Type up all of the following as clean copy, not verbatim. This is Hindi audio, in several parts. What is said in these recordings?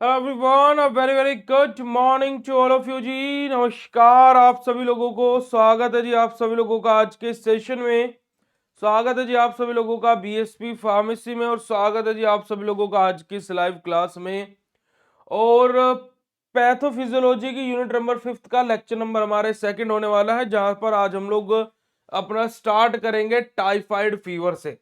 Hello everyone, a very very good morning to all of you जी। नमस्कार आप सभी लोगों को, स्वागत है जी आप सभी लोगों का आज के सेशन में। स्वागत है जी आप सभी लोगों का बीएसपी फार्मेसी में, और स्वागत है जी आप सभी लोगों का आज की इस लाइव क्लास में। और पैथोफिजियोलॉजी की यूनिट नंबर 5 का लेक्चर नंबर हमारे सेकंड होने वाला है, जहां पर आज हम लोग अपना स्टार्ट करेंगे टाइफाइड फीवर से।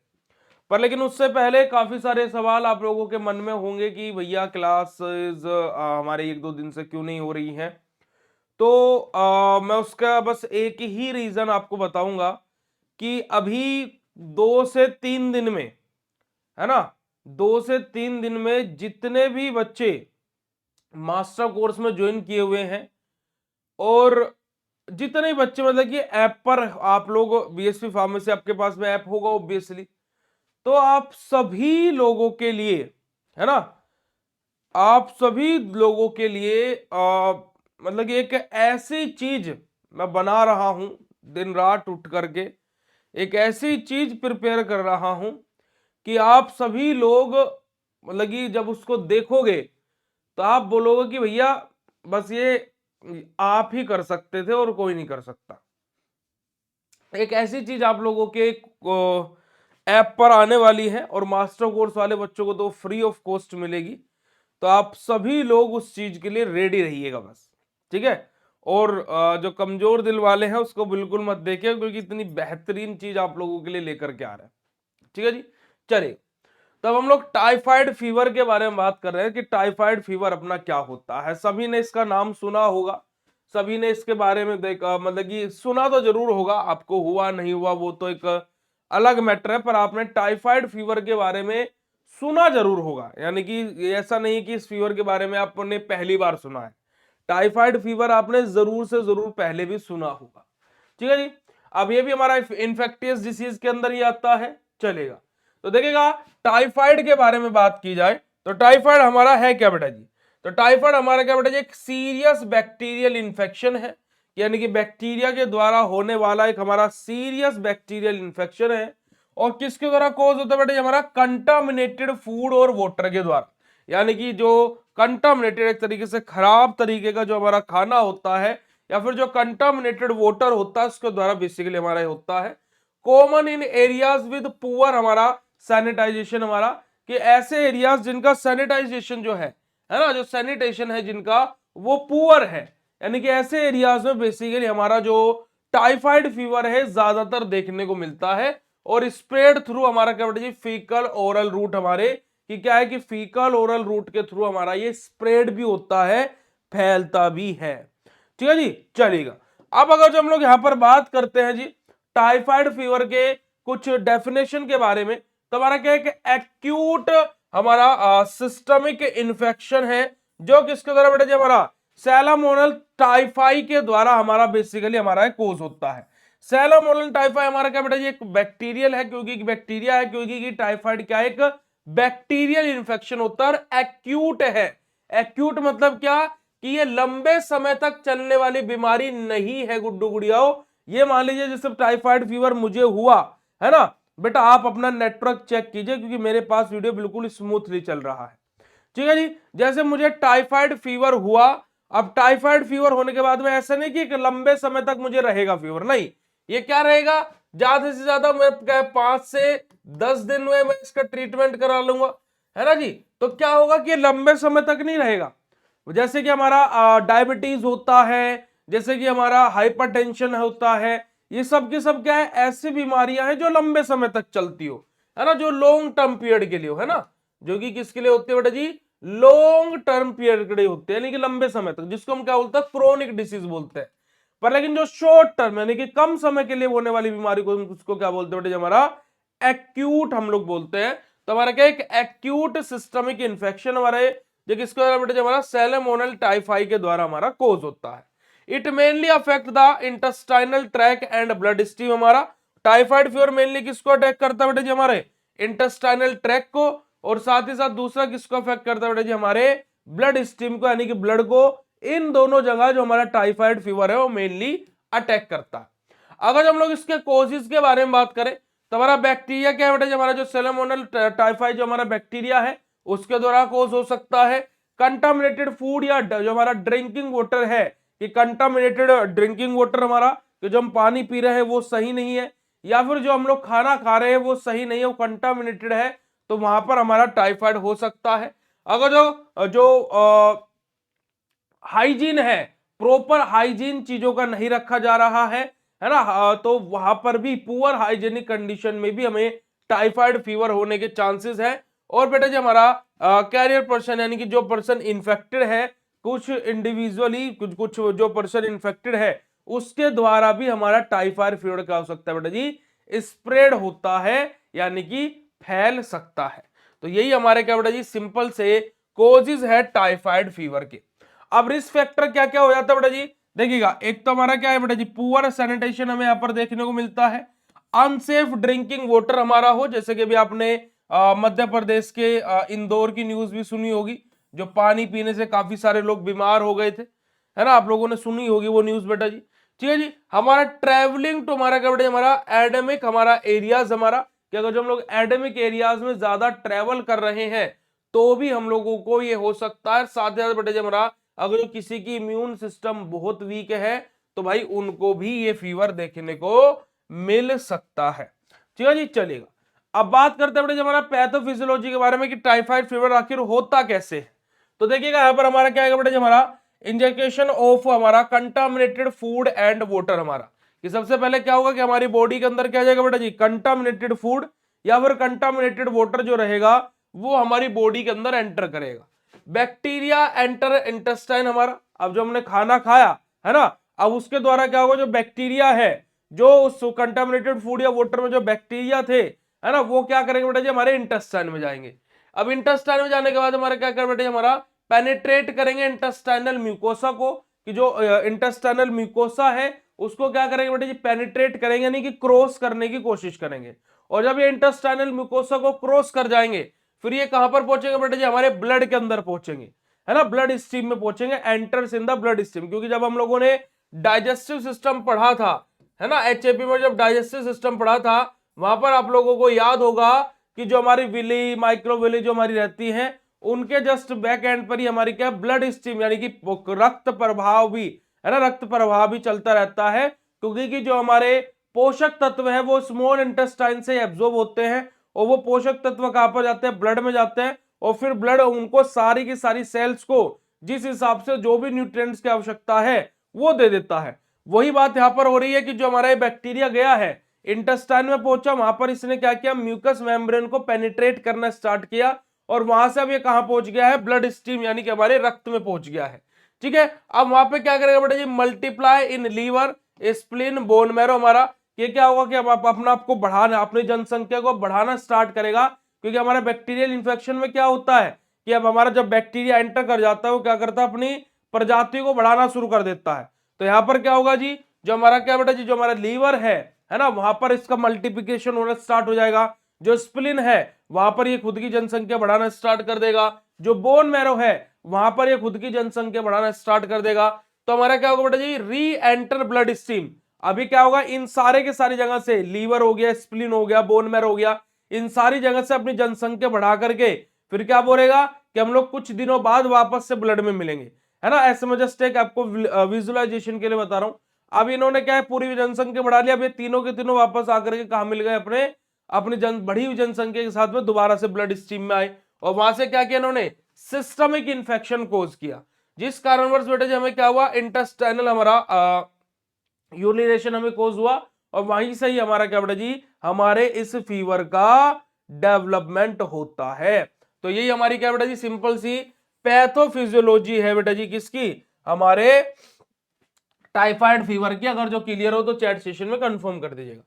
पर लेकिन उससे पहले काफी सारे सवाल आप लोगों के मन में होंगे कि भैया क्लासेस हमारे एक दो दिन से क्यों नहीं हो रही हैं। तो मैं उसका बस एक ही रीजन आपको बताऊंगा कि अभी 2 से 3 दिन में, है ना, 2 से 3 दिन में जितने भी बच्चे मास्टर कोर्स में ज्वाइन किए हुए हैं, और जितने बच्चे मतलब कि ऐप पर आप लोग बीएसपी फार्मेसी आपके पास में ऐप होगा ऑब्वियसली, तो आप सभी लोगों के लिए, है ना, आप सभी लोगों के लिए मतलब कि एक ऐसी चीज मैं बना रहा हूं, दिन रात उठ करके एक ऐसी चीज प्रिपेयर कर रहा हूं कि आप सभी लोग मतलब कि जब उसको देखोगे तो आप बोलोगे कि भैया बस ये आप ही कर सकते थे और कोई नहीं कर सकता। एक ऐसी चीज आप लोगों के ऐप पर आने वाली है, और मास्टर कोर्स वाले बच्चों को तो फ्री ऑफ कॉस्ट मिलेगी। तो आप सभी लोग उस चीज के लिए रेडी रहिएगा बस, ठीक है। और जो कमजोर दिल वाले हैं उसको बिल्कुल मत देखिए, क्योंकि इतनी बेहतरीन चीज आप लोगों के लिए लेकर के आ रहा है, ठीक है जी। चलिए, तब हम लोग टाइफाइड फीवर के बारे में बात कर रहे हैं कि टाइफाइड फीवर अपना क्या होता है। सभी ने इसका नाम सुना होगा, सभी ने इसके बारे में देखा, मतलब कि सुना तो जरूर होगा, आपको हुआ नहीं हुआ वो तो एक अलग मैटर है, पर आपने टाइफाइड फीवर के बारे में सुना जरूर होगा। यानी कि ऐसा नहीं कि इस फीवर के बारे में आपने पहली बार सुना है, टाइफाइड फीवर आपने जरूर से जरूर पहले भी सुना होगा, ठीक है जी। अब ये भी हमारा इन्फेक्टियस डिसीज के अंदर ही आता है, चलेगा। तो देखिएगा, टाइफाइड के बारे में बात की जाए तो टाइफाइड हमारा है क्या बेटा जी? तो टाइफाइड हमारा क्या बेटा जी, एक सीरियस बैक्टीरियल इंफेक्शन है। यानी कि बैक्टीरिया के द्वारा होने वाला एक हमारा सीरियस बैक्टीरियल इंफेक्शन है। और किसके द्वारा कॉज होता है बेटा जी? हमारा कंटामिनेटेड फूड और वाटर के द्वारा। यानी कि जो कंटामिनेटेड, एक तरीके से खराब तरीके का जो हमारा खाना होता है, या फिर जो कंटामिनेटेड वाटर होता है, उसके द्वारा बेसिकली हमारा होता है। Common in areas with poor हमारा सैनिटाइजेशन, हमारा कि ऐसे एरियाज जिनका सैनिटाइजेशन जो है ना, जो सैनिटेशन है जिनका, वो पुअर है। यानी कि ऐसे एरियाज में बेसिकली हमारा जो टाइफाइड फीवर है ज्यादातर देखने को मिलता है। और स्प्रेड थ्रू हमारा क्या बेटा जी, फीकल ओरल रूट हमारे, कि क्या है कि फीकल ओरल रूट के थ्रू हमारा ये स्प्रेड भी होता है, फैलता भी है, ठीक है जी। चलेगा, अब अगर जो हम लोग यहां पर बात करते हैं जी टाइफाइड फीवर के कुछ डेफिनेशन के बारे में, तो हमारा क्या है कि एक्यूट हमारा सिस्टमिक इन्फेक्शन है, जो किसके द्वारा बेटा जी, हमारा सैलामोनल टाइफाई के द्वारा हमारा बेसिकली हमारा कोज होता है। सैलामोनल टाइफाई हमारा क्या बेटा जी, एक बैक्टीरियल है, क्योंकि बैक्टीरिया है, क्योंकि टाइफाइड क्या है, एक बैक्टीरियल इन्फेक्शन होता है और एक्यूट है। एक्यूट मतलब क्या, कि ये लंबे समय तक चलने वाली बीमारी नहीं है गुड्डू गुड़ियाओ। ये मान लीजिए जैसे टाइफाइड फीवर मुझे हुआ है ना बेटा, आप अपना नेटवर्क चेक कीजिए, क्योंकि मेरे पास वीडियो बिल्कुल स्मूथली चल रहा है, ठीक है जी। जैसे मुझे टाइफाइड फीवर हुआ, अब टाइफाइड फीवर होने के बाद में ऐसा नहीं कि एक लंबे समय तक मुझे रहेगा फीवर, नहीं, ये क्या रहेगा, ज्यादा से ज्यादा मैं 5 से 10 दिन में मैं इसका ट्रीटमेंट करा लूंगा, है ना जी। तो क्या होगा कि ये लंबे समय तक नहीं रहेगा। जैसे कि हमारा डायबिटीज होता है, जैसे कि हमारा हाइपरटेंशन होता है, ये सब के सब क्या है, ऐसी बीमारियां हैं जो लंबे समय तक चलती हो, है ना, जो लॉन्ग टर्म पीरियड के लिए हो, है ना, जो कि किसके लिए होते हैं बेटा जी, लॉन्ग टर्म पीरियड के लिए होते हैं, यानी कि लंबे समय तक, जिसको हम क्या बोलते हैं, क्रोनिक डिसीज बोलते हैं। पर लेकिन जो शॉर्ट टर्म यानी कि कम समय के लिए होने वाली बीमारी को हम उसको क्या बोलते हैं बेटा जी, हमारा एक्यूट हम लोग बोलते हैं। तो हमारा क्या, एक एक्यूट सिस्टमिक इन्फेक्शन हमारे जो किसके द्वारा बेटा, हमारा सैलेमोनल टाइफाई के द्वारा हमारा कोज होता है। It mainly affect the intestinal tract and blood stream. हमारा टाइफाइड फीवर मेनली किसको अटैक करता है बेटा जी, हमारे इंटेस्टाइनल ट्रैक को, और साथ ही साथ दूसरा किसको अफेक्ट करता है बेटा जी, हमारे ब्लड स्ट्रीम को, यानी कि ब्लड को। इन दोनों जगह जो हमारा टाइफाइड फीवर है वो मेनली अटैक करता है। अगर हम लोग इसके कोजेस के बारे में बात करें, तो हमारा बैक्टीरिया क्या है बेटा जी, हमारा जो सैलेमोनल टाइफाई जो हमारा बैक्टीरिया है उसके द्वारा कोज हो सकता है। कंटामिनेटेड फूड या जो हमारा ड्रिंकिंग वाटर है, कि कंटामिनेटेड ड्रिंकिंग वाटर हमारा, कि जो हम पानी पी रहे हैं वो सही नहीं है, या फिर जो हम लोग खाना खा रहे हैं वो सही नहीं है, वो कंटामिनेटेड है, तो वहां पर हमारा टाइफाइड हो सकता है। अगर जो जो हाइजीन है, प्रॉपर हाइजीन चीजों का नहीं रखा जा रहा है ना, तो वहां पर भी पुअर हाइजीनिक कंडीशन में भी हमें टाइफाइड फीवर होने के चांसेस है। और बेटा जी हमारा कैरियर पर्सन, यानी कि जो पर्सन इन्फेक्टेड है, कुछ इंडिविजुअली कुछ कुछ जो पर्सन इन्फेक्टेड है उसके द्वारा भी हमारा टाइफाइड फीवर क्या हो सकता है बेटा जी, स्प्रेड होता है, यानी कि फैल सकता है। तो यही हमारे क्या बेटा जी सिंपल से कोजेज है टाइफाइड फीवर के। अब रिस्क फैक्टर क्या क्या हो जाता है बेटा जी, देखिएगा, एक तो हमारा क्या है बेटा जी, पुअर सैनिटेशन हमें यहाँ पर देखने को मिलता है। अनसेफ ड्रिंकिंग वाटर हमारा हो, जैसे कि अभी आपने मध्य प्रदेश के इंदौर की न्यूज भी सुनी होगी, जो पानी पीने से काफी सारे लोग बीमार हो गए थे, है ना, आप लोगों ने सुनी होगी वो न्यूज बेटा जी। ठीक है जी, हमारा ट्रेवलिंग तो हमारा क्या बेटा जी, हमारा एडेमिक हमारा एरियाज हमारा, कि अगर जो हम लोग एडेमिक एरियाज में ज्यादा ट्रेवल कर रहे हैं तो भी हम लोगों को ये हो सकता है। साथ ही साथ बेटा जी हमारा अगर जो किसी की इम्यून सिस्टम बहुत वीक है तो भाई उनको भी ये फीवर देखने को मिल सकता है। ठीक है जी, चलेगा। अब बात करते हैं बेटा जी हमारा पैथोफिजियोलॉजी के बारे में, कि टाइफाइड फीवर आखिर होता कैसे है। तो देखिएगा यहाँ पर हमारा क्या है बेटा जी, हमारा इंजेक्शन ऑफ हमारा कंटामिनेटेड फूड एंड वाटर हमारा, कि सबसे पहले क्या होगा कि हमारी बॉडी के अंदर क्या जाएगा बेटा जी, कंटामिनेटेड फूड या फिर कंटामिनेटेड वाटर जो रहेगा वो हमारी बॉडी के अंदर एंटर करेगा। बैक्टीरिया एंटर इंटेस्टाइन हमारा, अब जो हमने खाना खाया है ना, अब उसके द्वारा क्या होगा, जो बैक्टीरिया है, जो उस कंटामिनेटेड फूड या वाटर में जो बैक्टीरिया थे, है ना, वो क्या करेंगे बेटा जी, हमारे इंटेस्टाइन में जाएंगे। अब इंटेस्टाइन में जाने के बाद हमारा क्या कर बेटा जी, हमारा पेनिट्रेट करेंगे इंटेस्टाइनल म्यूकोसा को, कि जो इंटेस्टाइनल म्यूकोसा है उसको क्या करेंगे बेटा जी, पेनिट्रेट करेंगे, यानी कि क्रॉस करने की कोशिश करेंगे। और जब ये इंटेस्टाइनल म्यूकोसा को क्रॉस कर जाएंगे फिर ये कहां पर पहुंचेंगे बेटा जी, हमारे ब्लड के अंदर पहुंचेंगे, है ना, ब्लड स्ट्रीम में पहुंचेंगे, enters in the blood stream. क्योंकि जब हम लोगों ने डाइजेस्टिव सिस्टम पढ़ा था, है ना, एचएपी में जब डाइजेस्टिव सिस्टम पढ़ा था, वहां पर आप लोगों को याद होगा कि जो हमारी विली माइक्रोविली जो हमारी रहती है उनके जस्ट बैक एंड पर ही हमारी क्या ब्लड स्ट्रीम, यानी कि रक्त प्रवाह भी, है ना, रक्त प्रवाह भी चलता रहता है। क्योंकि कि जो हमारे पोषक तत्व है वो स्मॉल इंटेस्टाइन से एब्जॉर्ब होते हैं, और वो पोषक तत्व कहां पर जाते हैं, ब्लड में जाते हैं, और फिर ब्लड उनको सारी की सारी सेल्स को जिस हिसाब से जो भी न्यूट्रिएंट्स की आवश्यकता है वो दे देता है। वही बात यहां पर हो रही है कि जो हमारा बैक्टीरिया गया है इंटेस्टाइन में पहुंचा, वहां पर इसने क्या किया, म्यूकस मेम्ब्रेन को पेनिट्रेट करना स्टार्ट किया, और वहां से अब ये कहां पहुंच गया है, ब्लड स्ट्रीम, यानी कि हमारे रक्त में पहुंच गया है। ठीक है, अब वहां पे क्या करेगा बेटा जी, multiply in liver spleen bone marrow हमारा, ये क्या होगा कि अब आप अपना आपको बढ़ाना, अपनी जनसंख्या को बढ़ाना स्टार्ट करेगा। क्योंकि हमारा बैक्टीरियल इन्फेक्शन में क्या होता है कि अब हमारा जब बैक्टीरिया एंटर कर जाता है वो क्या करता है, अपनी प्रजाति को बढ़ाना शुरू कर देता है। तो यहाँ पर क्या होगा जी, जो हमारा क्या बेटा जी, जो हमारा लीवर है ना, वहां पर इसका मल्टीप्लिकेशन होना स्टार्ट हो जाएगा। जो स्प्लिन है वहां पर ये खुद की जनसंख्या बढ़ाना स्टार्ट कर देगा। जो बोन मैरो है वहां पर ये खुद की जनसंख्या बढ़ाना स्टार्ट कर देगा। तो हमारा क्या होगा बेटा जी, री एंटर ब्लड स्ट्रीम। अभी क्या होगा, इन सारे के सारी जगह से, लीवर हो गया, स्प्लिन हो गया, बोन मैरो हो गया, इन सारी जगह से अपनी जनसंख्या बढ़ा करके फिर क्या बोलेगा कि हम लोग कुछ दिनों बाद वापस से ब्लड में मिलेंगे, है ना। ऐसे में जस्ट एक आपको विजुअलाइजेशन के लिए बता रहा हूं। अब इन्होंने क्या है, पूरी जनसंख्या बढ़ा लिया, अब ये तीनों के तीनों वापस आकर के कहा मिल गए, अपने अपनी बढ़ी हुई जनसंख्या के साथ में दोबारा से ब्लड स्ट्रीम में आए, और वहां से क्या किया इन्होंने, सिस्टमिक इंफेक्शन कोज किया, जिस कारणवश बेटा जी हमें क्या हुआ, इंटेस्टाइनल हमारा यूरिनेशन हमें कोज हुआ, और वहीं से ही हमारा क्या बेटा जी, हमारे इस फीवर का डेवलपमेंट होता है। तो यही हमारी क्या बेटा जी, सिंपल सी पैथोफिजियोलॉजी है बेटा जी, किसकी, हमारे टाइफाइड फीवर की। अगर जो क्लियर हो तो चैट सेशन में कंफर्म कर दीजिएगा।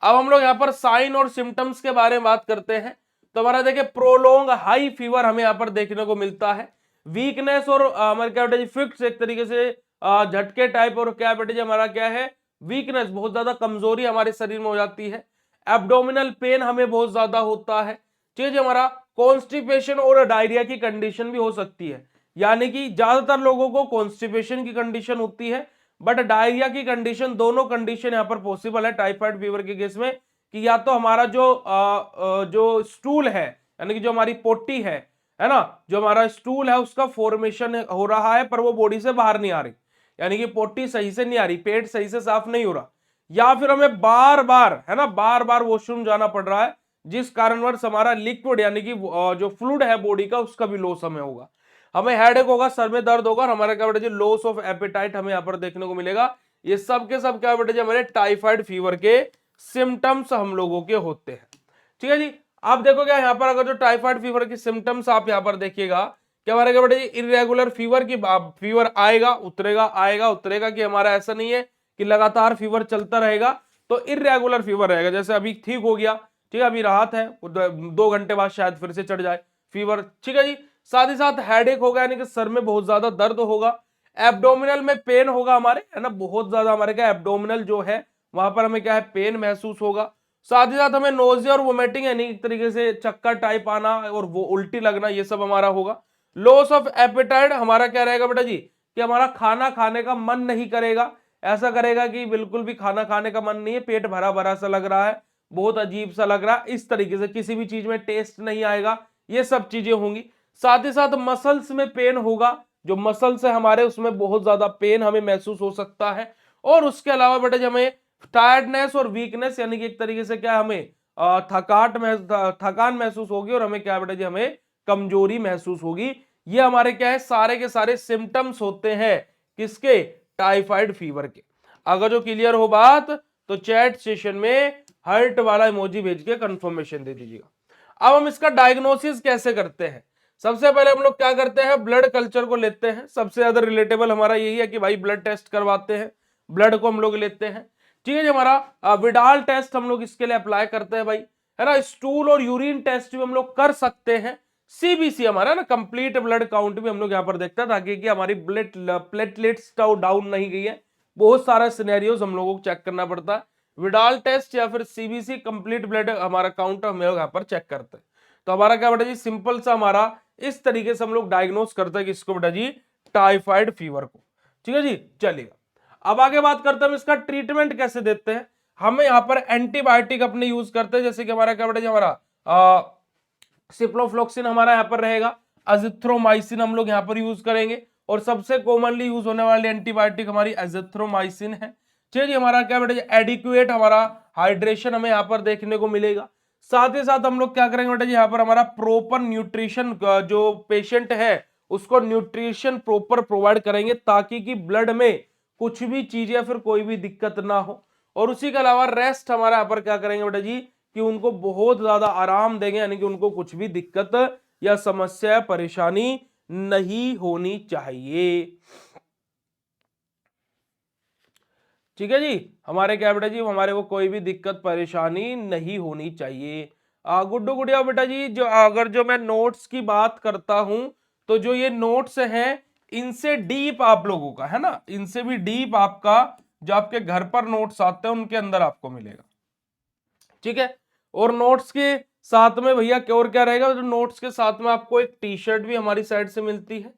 अब हम लोग यहाँ पर साइन और सिम्टम्स के बारे में बात करते हैं। तो हमारा देखिए प्रोलोंग हाई फीवर हमें यहाँ पर देखने को मिलता है। वीकनेस और हमारे क्या बेटा जी, फिक्स एक तरीके से झटके टाइप, और क्या बेटा जी हमारा क्या है, वीकनेस, बहुत ज्यादा कमजोरी हमारे शरीर में हो जाती है। एब्डोमिनल पेन हमें बहुत ज्यादा होता है। ठीक है, हमारा कॉन्स्टिपेशन और डायरिया की कंडीशन भी हो सकती है, यानी कि ज्यादातर लोगों को कॉन्स्टिपेशन की कंडीशन होती है, बट डायरिया की कंडीशन, दोनों कंडीशन यहां पर पॉसिबल है टाइफाइड फीवर के केस में। कि या तो हमारा जो जो स्टूल है, यानी कि जो हमारी पोटी है है ना, जो हमारा स्टूल है उसका फॉर्मेशन हो रहा है पर वो बॉडी से बाहर नहीं आ रही, यानी कि पोटी सही से नहीं आ रही, पेट सही से साफ नहीं हो रहा, या फिर हमें बार बार, है ना, बार बार वॉशरूम जाना पड़ रहा है, जिस कारणवश हमारा लिक्विड यानी कि जो फ्लूइड है बॉडी का उसका भी लॉस हमें होगा, हमें हेडेक होगा, सर में दर्द होगा, और हमारा क्या बेटा जी लॉस ऑफ एपेटाइट हमें यहाँ पर देखने को मिलेगा। ये सब के सब क्या बेटा जी हमारे टाइफाइड फीवर के सिम्टम्स हम लोगों के होते हैं। ठीक है जी। आप देखो क्या यहाँ पर अगर जो टाइफाइड फीवर के सिम्टम्स आप यहाँ पर देखिएगा कि हमारे क्या बेटा जी इरेगुलर फीवर की फीवर आएगा उतरेगा, कि हमारा ऐसा नहीं है कि लगातार फीवर चलता रहेगा, तो इरेगुलर फीवर रहेगा, जैसे अभी ठीक हो गया, ठीक है, अभी राहत है, 2 घंटे बाद शायद फिर से चढ़ जाए फीवर। ठीक है जी। साथ ही साथ हेडेक होगा, यानी कि सर में बहुत ज्यादा दर्द होगा, एब्डोमिनल में पेन होगा हमारे, है ना, बहुत ज्यादा हमारे क्या एब्डोमिनल जो है वहां पर हमें क्या है पेन महसूस होगा। साथ ही साथ हमें नोजिया और वोमिटिंग यानी एक तरीके से चक्कर टाइप आना और वो उल्टी लगना, ये सब हमारा होगा। लॉस ऑफ एपेटाइट हमारा क्या रहेगा बेटा जी कि हमारा खाना खाने का मन नहीं करेगा, ऐसा करेगा कि बिल्कुल भी खाना खाने का मन नहीं है, पेट भरा भरा सा लग रहा है, बहुत अजीब सा लग रहा है, इस तरीके से किसी भी चीज में टेस्ट नहीं आएगा, ये सब चीजें होंगी। साथ ही साथ मसल्स में पेन होगा, जो मसल्स है हमारे उसमें बहुत ज्यादा पेन हमें महसूस हो सकता है। और उसके अलावा बेटा जी हमें टायर्डनेस और वीकनेस यानी कि एक तरीके से क्या हमें थकान महसूस होगी, और हमें क्या बेटा जी हमें कमजोरी महसूस होगी। ये हमारे क्या है सारे के सारे सिम्टम्स होते हैं किसके, टाइफाइड फीवर के। अगर जो क्लियर हो बात तो चैट सेशन में हार्ट वाला इमोजी भेज के कंफर्मेशन दे दीजिएगा। अब हम इसका डायग्नोसिस कैसे करते हैं, सबसे पहले हम लोग क्या करते हैं, ब्लड कल्चर को लेते हैं, सबसे ज्यादा रिलेटेबल हमारा यही है कि भाई ब्लड टेस्ट करवाते हैं, ब्लड को हम लोग लेते हैं। ठीक है जी। हमारा विडाल टेस्ट हम लोग इसके लिए अप्लाई करते हैं भाई, है ना, स्टूल और यूरिन टेस्ट भी हम लोग कर सकते हैं, सीबीसी हमारा ना कंप्लीट ब्लड काउंट भी हम लोग यहाँ पर देखते हैं, ताकि कि हमारी ब्लड प्लेटलेट्स डाउन नहीं गई है, बहुत सारा सिनेरियोज हम लोगों को चेक करना पड़ता है। विडाल टेस्ट या फिर सीबीसी कंप्लीट ब्लड हमारा काउंट हम लोग यहाँ पर चेक करते हैं। तो हमारा क्या बेटा जी सिंपल सा हमारा इस तरीके से हम लोग डायग्नोस करते हैं कि इसको बेटा जी टाइफाइड फीवर को। ठीक है जी, चलिएगा अब आगे बात करते हैं हम इसका ट्रीटमेंट कैसे देते हैं। हम यहाँ पर एंटीबायोटिक अपने यूज करते हैं, जैसे कि हमारा क्या बेटा जी हमारा सिप्रोफ्लोक्सिन हमारा यहाँ पर रहेगा, अजिथ्रोमाइसिन हम लोग यहाँ पर यूज करेंगे, और सबसे कॉमनली यूज होने वाली एंटीबायोटिक हमारी एजिथ्रोमाइसिन है। ठीक है, हमारा क्या बेटा एडिक्वेट हमारा हाइड्रेशन हमें यहाँ पर देखने को मिलेगा। साथ ही साथ हम लोग क्या करेंगे बेटा जी यहाँ पर हमारा प्रॉपर न्यूट्रिशन, जो पेशेंट है उसको न्यूट्रिशन प्रॉपर प्रोवाइड करेंगे, ताकि कि ब्लड में कुछ भी चीज या फिर कोई भी दिक्कत ना हो। और उसी के अलावा रेस्ट हमारा यहाँ पर क्या करेंगे बेटा जी कि उनको बहुत ज्यादा आराम देंगे, यानी कि उनको कुछ भी दिक्कत या समस्या परेशानी नहीं होनी चाहिए। ठीक है जी, हमारे क्या बेटा जी हमारे को कोई भी दिक्कत परेशानी नहीं होनी चाहिए। गुड्डू गुड़िया बेटा जी, जो अगर जो मैं नोट्स की बात करता हूं तो जो ये नोट्स हैं इनसे डीप आप लोगों का, है ना, इनसे भी डीप आपका जो आपके घर पर नोट्स आते हैं उनके अंदर आपको मिलेगा। ठीक है, और नोट्स के साथ में भैया क्या और क्या रहेगा, तो नोट्स के साथ में आपको एक टी शर्ट भी हमारी साइड से मिलती है,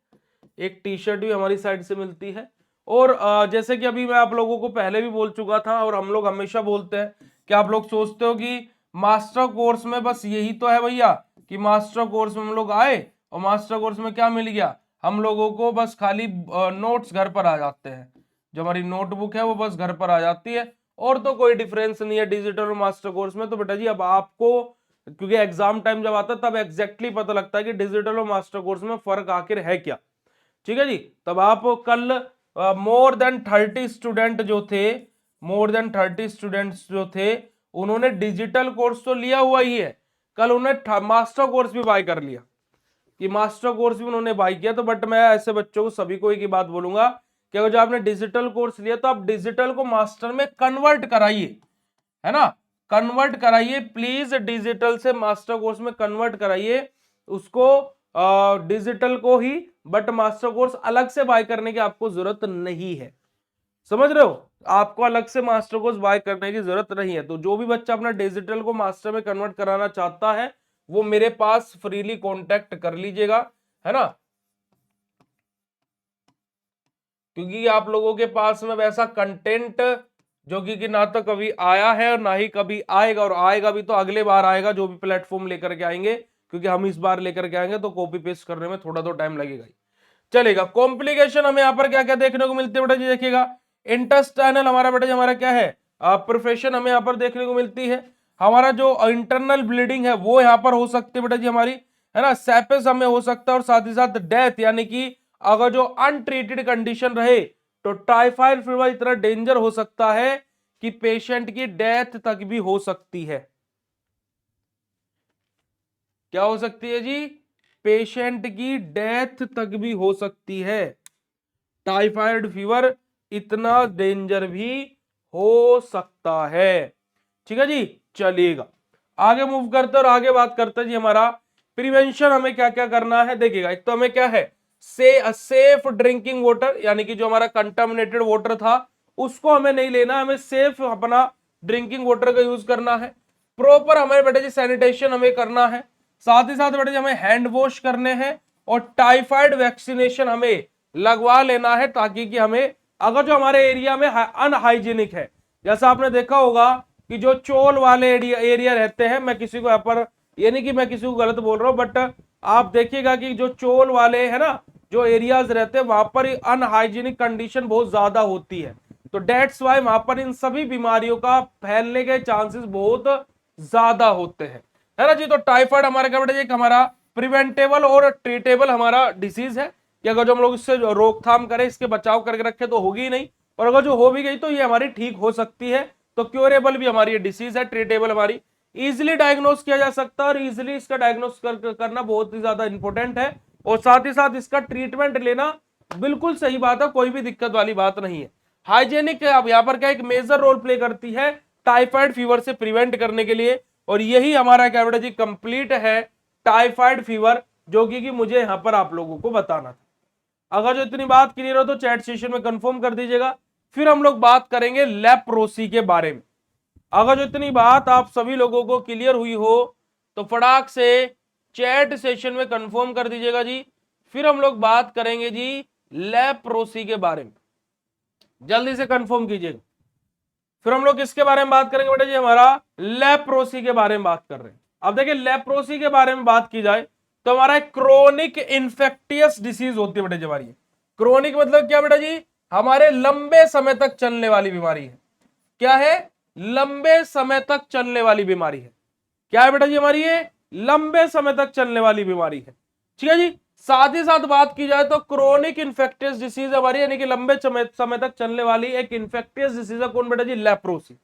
एक टी शर्ट भी हमारी साइड से मिलती है। और जैसे कि अभी मैं आप लोगों को पहले भी बोल चुका था, और हम लोग हमेशा बोलते हैं कि आप लोग सोचते हो कि मास्टर कोर्स में बस यही तो है भैया कि मास्टर कोर्स में हम लोग आए और मास्टर कोर्स में क्या मिल गया, हम लोगों को बस खाली नोट्स घर पर आ जाते हैं, जो हमारी नोटबुक है वो बस घर पर आ जाती है, और तो कोई डिफरेंस नहीं है डिजिटल और मास्टर कोर्स में। तो बेटा जी अब आपको, क्योंकि एग्जाम टाइम जब आता है तब एग्जैक्टली पता लगता है कि डिजिटल और मास्टर कोर्स में फर्क आखिर है क्या। ठीक है जी, तब आप कल मोर देन 30 स्टूडेंट जो थे, मोर देन 30 स्टूडेंट्स जो थे उन्होंने डिजिटल कोर्स तो लिया हुआ ही है, कल उन्होंने मास्टर कोर्स भी बाय कर लिया, कि मास्टर कोर्स भी उन्होंने बाय किया। तो बट मैं ऐसे बच्चों को सभी को एक ही बात बोलूंगा कि अगर जो आपने डिजिटल कोर्स लिया तो आप डिजिटल को मास्टर में कन्वर्ट कराइए, है ना, कन्वर्ट कराइए प्लीज, डिजिटल से मास्टर कोर्स में कन्वर्ट कराइए उसको, डिजिटल को ही, बट मास्टर कोर्स अलग से बाय करने की आपको जरूरत नहीं है। समझ रहे हो, आपको अलग से मास्टर कोर्स बाय करने की जरूरत नहीं है। तो जो भी बच्चा अपना डिजिटल को मास्टर में कन्वर्ट कराना चाहता है वो मेरे पास फ्रीली कांटेक्ट कर लीजिएगा, है ना, क्योंकि आप लोगों के पास में वैसा कंटेंट जो कि ना तो कभी आया है और ना ही कभी आएगा, और आएगा भी तो अगले बार आएगा जो भी प्लेटफॉर्म लेकर के आएंगे, क्योंकि हम इस बार लेकर के आएंगे तो कॉपी पेस्ट करने में थोड़ा तो टाइम लगेगा ही। चलेगा। कॉम्प्लिकेशन हमें यहाँ पर क्या क्या देखने को मिलती है बेटा जी, देखिएगा इंटेस्टाइनल हमारा बेटा जी हमारा क्या है, परफेशन हमें यहाँ पर देखने को मिलती है। हमारा जो इंटरनल ब्लीडिंग है वो यहाँ पर हो सकती है बेटा जी हमारी, है ना, सेपेस हमें हो सकता है, और साथ ही साथ डेथ, यानी कि अगर जो अनट्रीटेड कंडीशन रहे तो टाइफाइड फीवर इतना डेंजर हो सकता है कि पेशेंट की डेथ तक भी हो सकती है। क्या हो सकती है जी, पेशेंट की डेथ तक भी हो सकती है। टाइफाइड फीवर इतना डेंजर भी हो सकता है। ठीक है जी, चलिएगा आगे मूव करते और आगे बात करते हैं जी हमारा प्रिवेंशन हमें क्या क्या करना है। देखिएगा एक तो हमें क्या है, सेफ ड्रिंकिंग वाटर, यानी कि जो हमारा कंटामिनेटेड वाटर था उसको हमें नहीं लेना, हमें सेफ अपना ड्रिंकिंग वाटर का यूज करना है। प्रॉपर हमें बेटे जी सैनिटेशन हमें करना है, साथ ही साथ बेटे जी हमें हैंड वॉश करने हैं, और टाइफाइड वैक्सीनेशन हमें लगवा लेना है, ताकि कि हमें अगर जो हमारे एरिया में अनहाइजीनिक है, जैसा आपने देखा होगा कि जो चोल वाले एरिया रहते हैं, मैं किसी को यहाँ पर ये नहीं कि मैं किसी को गलत बोल रहा हूं, बट आप देखिएगा कि जो चोल वाले है ना जो एरियाज रहते हैं वहां पर अनहाइजीनिक कंडीशन बहुत ज्यादा होती है, तो डेट्स वाई वहां पर इन सभी बीमारियों का फैलने के चांसेस बहुत ज्यादा होते हैं, है ना जी। तो टाइफाइड हमारा क्या बेटा, एक हमारा प्रिवेंटेबल और ट्रीटेबल हमारा डिसीज है कि अगर जो हम लोग इससे रोकथाम करें, इसके बचाव करके रखें तो होगी ही नहीं, और अगर जो हो भी गई तो ये हमारी ठीक हो सकती है। तो क्योरेबल भी हमारी ये डिसीज है, ट्रीटेबल हमारी इजिली डायग्नोस किया जा सकता है, और इजिली इसका डायग्नोस करना बहुत ही ज्यादा इंपॉर्टेंट है, और साथ ही साथ इसका ट्रीटमेंट लेना बिल्कुल सही बात है, कोई भी दिक्कत वाली बात नहीं है। हाइजेनिक अब यहाँ पर क्या एक मेजर रोल प्ले करती है टाइफाइड फीवर से प्रिवेंट करने के लिए, और यही हमारा क्या बेटा जी कंप्लीट है टाइफाइड फीवर, जो कि मुझे यहां पर आप लोगों को बताना था। अगर जो इतनी बात क्लियर हो तो चैट सेशन में कंफर्म कर दीजिएगा। फिर हम लोग बात करेंगे लेप्रोसी के बारे में। अगर जो इतनी बात आप सभी लोगों को क्लियर हुई हो तो फटाक से चैट सेशन में कंफर्म कर दीजिएगा जी। फिर हम लोग बात करेंगे जी लेप्रोसी के बारे में, जल्दी से कंफर्म कीजिएगा। फिर हम लोग किसके बारे में बात करेंगे बेटा जी, हमारा लेप्रोसी के बारे में बात कर रहे हैं। अब देखिए लेप्रोसी के बारे में बात की जाए तो हमारा क्रोनिक इन्फेक्टियस डिसीज होती है बेटा जी हमारी। क्रोनिक मतलब क्या बेटा जी, हमारे लंबे समय तक चलने वाली बीमारी है। क्या है, लंबे समय तक चलने वाली बीमारी है। क्या है बेटा जी हमारी, ये लंबे समय तक चलने वाली बीमारी है। ठीक है जी। साथ ही साथ बात की जाए तो क्रोनिक इन्फेक्टियस डिसीज हमारी, यानी कि लंबे समय तक चलने वाली एक इन्फेक्टियस डिसीज है कौन बेटा जी, लेप्रोसी।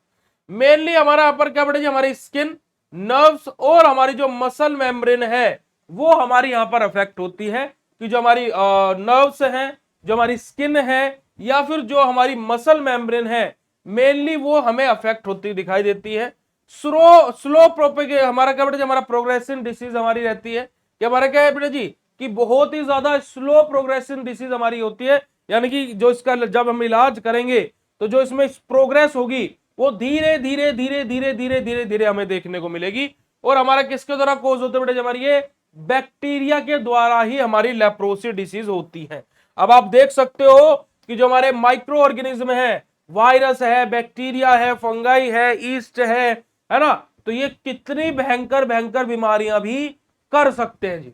मेनली हमारा यहाँ पर क्या बेटा जी, हमारी स्किन, नर्व्स और हमारी जो मसल मेम्ब्रेन है वो हमारी यहाँ पर अफेक्ट होती है, कि जो हमारी नर्व्स हैं, जो हमारी स्किन है, या फिर जो हमारी मसल मेम्ब्रेन है, मेनली वो हमें अफेक्ट होती दिखाई देती है। स्लो प्रोपेगेट हमारा क्या बेटा जी, हमारा प्रोग्रेसिव डिसीज हमारी रहती है कि हमारा क्या है बेटा जी, कि बहुत ही ज्यादा स्लो प्रोग्रेसिव डिसीज हमारी होती है, यानी कि जो इसका जब हम इलाज करेंगे तो जो इसमें प्रोग्रेस होगी वो धीरे धीरे धीरे धीरे धीरे धीरे धीरे हमें देखने को मिलेगी। और हमारा किसके द्वारा कोज होते हैं बेटा, हमारी ये बैक्टीरिया के द्वारा ही हमारी लेप्रोसी डिसीज होती है। अब आप देख सकते हो कि जो हमारे माइक्रो ऑर्गेनिज्म है, वायरस है, बैक्टीरिया है, फंगाई है, ईस्ट है ना, तो ये कितनी भयंकर भयंकर बीमारियां भी कर सकते हैं जी।